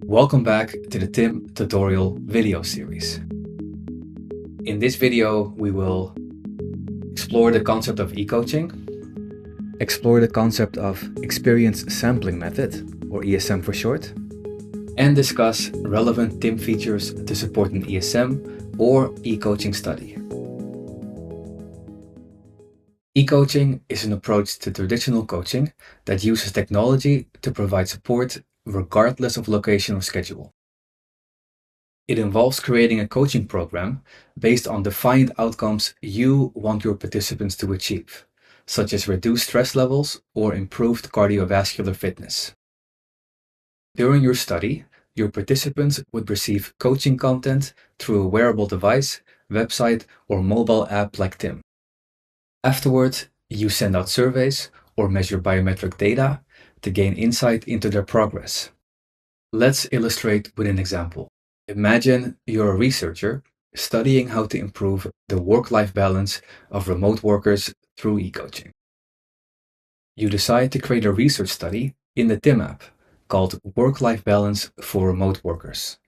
Welcome back to the TIIM tutorial video series. In this video, we will explore the concept of eCoaching, explore the concept of experience sampling method, or ESM for short, and discuss relevant TIIM features to support an ESM or eCoaching study. eCoaching is an approach to traditional coaching that uses technology to provide support regardless of location or schedule. It involves creating a coaching program based on defined outcomes you want your participants to achieve, such as reduced stress levels or improved cardiovascular fitness. During your study, your participants would receive coaching content through a wearable device, website, or mobile app like TIIM. Afterwards, you send out surveys or measure biometric data to gain insight into their progress. Let's illustrate with an example. Imagine you're a researcher studying how to improve the work-life balance of remote workers through eCoaching. You decide to create a research study in the TIIM app called Work-Life Balance for Remote Workers.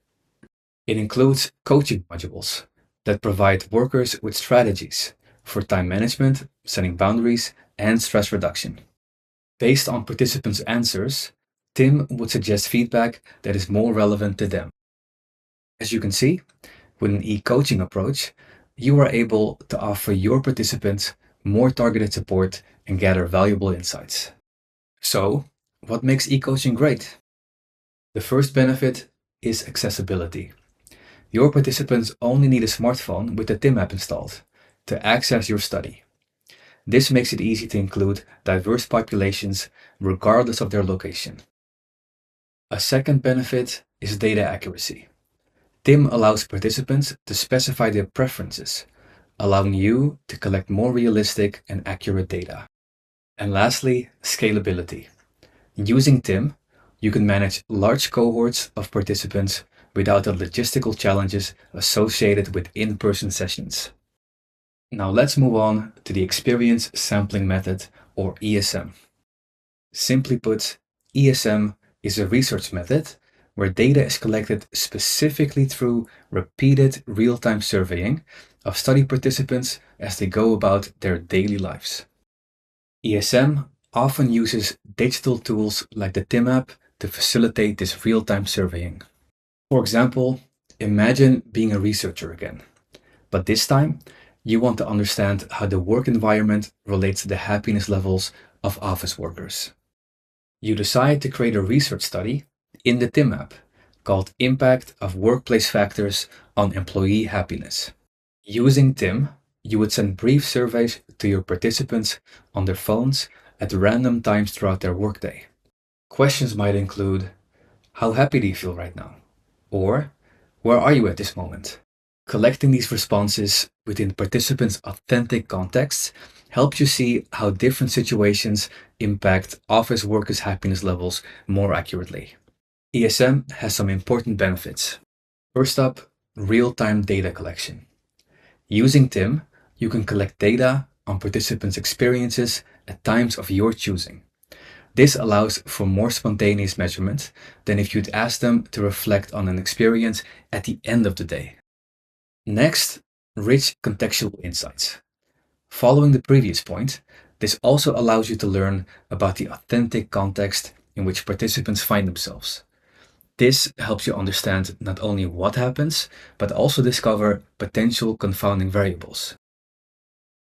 It includes coaching modules that provide workers with strategies for time management, setting boundaries, and stress reduction. Based on participants' answers, TIIM would suggest feedback that is more relevant to them. As you can see, with an eCoaching approach, you are able to offer your participants more targeted support and gather valuable insights. So, what makes eCoaching great? The first benefit is accessibility. Your participants only need a smartphone with the TIIM app installed to access your study. This makes it easy to include diverse populations regardless of their location. A second benefit is data accuracy. TIIM allows participants to specify their preferences, allowing you to collect more realistic and accurate data. And lastly, scalability. Using TIIM, you can manage large cohorts of participants without the logistical challenges associated with in-person sessions. Now let's move on to the experience sampling method, or ESM. Simply put, ESM is a research method where data is collected specifically through repeated real-time surveying of study participants as they go about their daily lives. ESM often uses digital tools like the TIIM app to facilitate this real-time surveying. For example, imagine being a researcher again, but this time you want to understand how the work environment relates to the happiness levels of office workers. You decide to create a research study in the TIIM app called Impact of Workplace Factors on Employee Happiness. Using TIIM, you would send brief surveys to your participants on their phones at random times throughout their workday. Questions might include, how happy do you feel right now? Or, where are you at this moment? Collecting these responses within participants' authentic contexts helps you see how different situations impact office workers' happiness levels more accurately. ESM has some important benefits. First up, real-time data collection. Using TIIM, you can collect data on participants' experiences at times of your choosing. This allows for more spontaneous measurement than if you'd ask them to reflect on an experience at the end of the day. Next, rich contextual insights. Following the previous point, this also allows you to learn about the authentic context in which participants find themselves. This helps you understand not only what happens, but also discover potential confounding variables.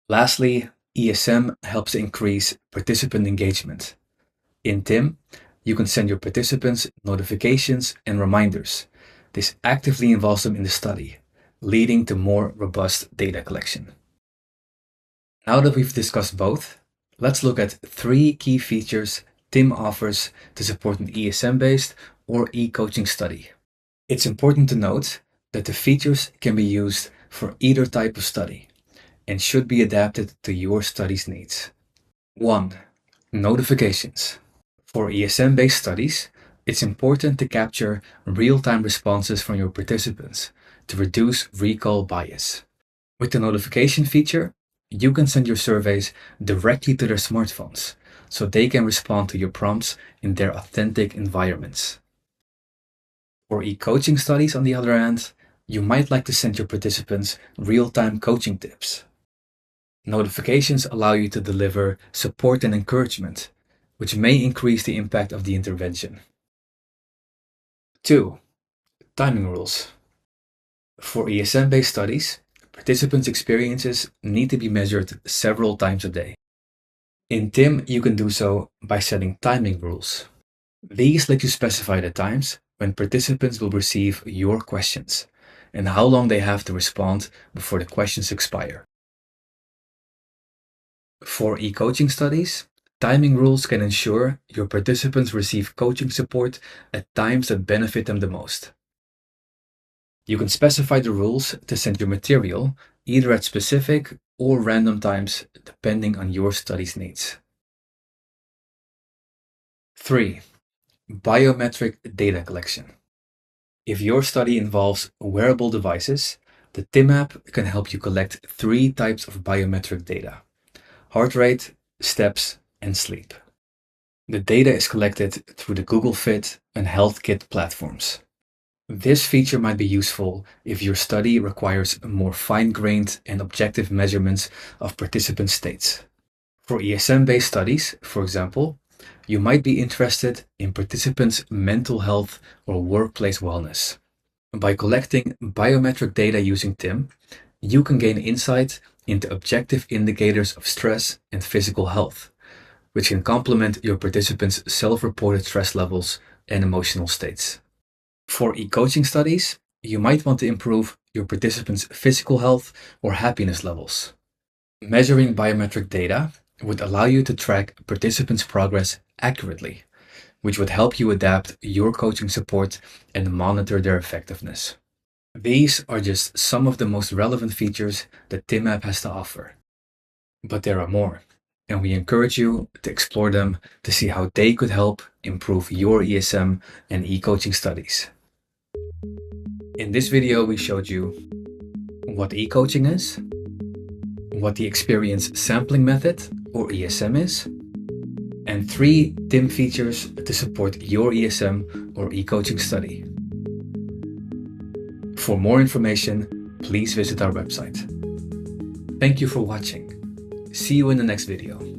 Lastly, ESM helps increase participant engagement. In TIIM, you can send your participants notifications and reminders. This actively involves them in the study, leading to more robust data collection. Now that we've discussed both, let's look at 3 key features TIIM offers to support an ESM-based or eCoaching study. It's important to note that the features can be used for either type of study and should be adapted to your study's needs. 1. Notifications. For ESM-based studies, it's important to capture real-time responses from your participants to reduce recall bias. With the notification feature, you can send your surveys directly to their smartphones, so they can respond to your prompts in their authentic environments. For eCoaching studies, on the other hand, you might like to send your participants real-time coaching tips. Notifications allow you to deliver support and encouragement, which may increase the impact of the intervention. 2. Timing rules. For ESM-based studies, participants' experiences need to be measured several times a day. In TIIM, you can do so by setting timing rules. These let you specify the times when participants will receive your questions and how long they have to respond before the questions expire. For eCoaching studies, timing rules can ensure your participants receive coaching support at times that benefit them the most. You can specify the rules to send your material either at specific or random times depending on your study's needs. 3. Biometric data collection. If your study involves wearable devices, the TIIM app can help you collect 3 types of biometric data: heart rate, steps, and sleep. The data is collected through the Google Fit and HealthKit platforms. This feature might be useful if your study requires more fine-grained and objective measurements of participant states. For ESM-based studies, for example, you might be interested in participants' mental health or workplace wellness. By collecting biometric data using TIIM, you can gain insight into objective indicators of stress and physical health, which can complement your participants' self-reported stress levels and emotional states. For eCoaching studies, you might want to improve your participants' physical health or happiness levels. Measuring biometric data would allow you to track participants' progress accurately, which would help you adapt your coaching support and monitor their effectiveness. These are just some of the most relevant features that TIIM app has to offer. But there are more, and we encourage you to explore them to see how they could help improve your ESM and eCoaching studies. In this video, we showed you what eCoaching is, what the experience sampling method, or ESM, is, and 3 TIIM features to support your ESM or eCoaching study. For more information, please visit our website. Thank you for watching. See you in the next video.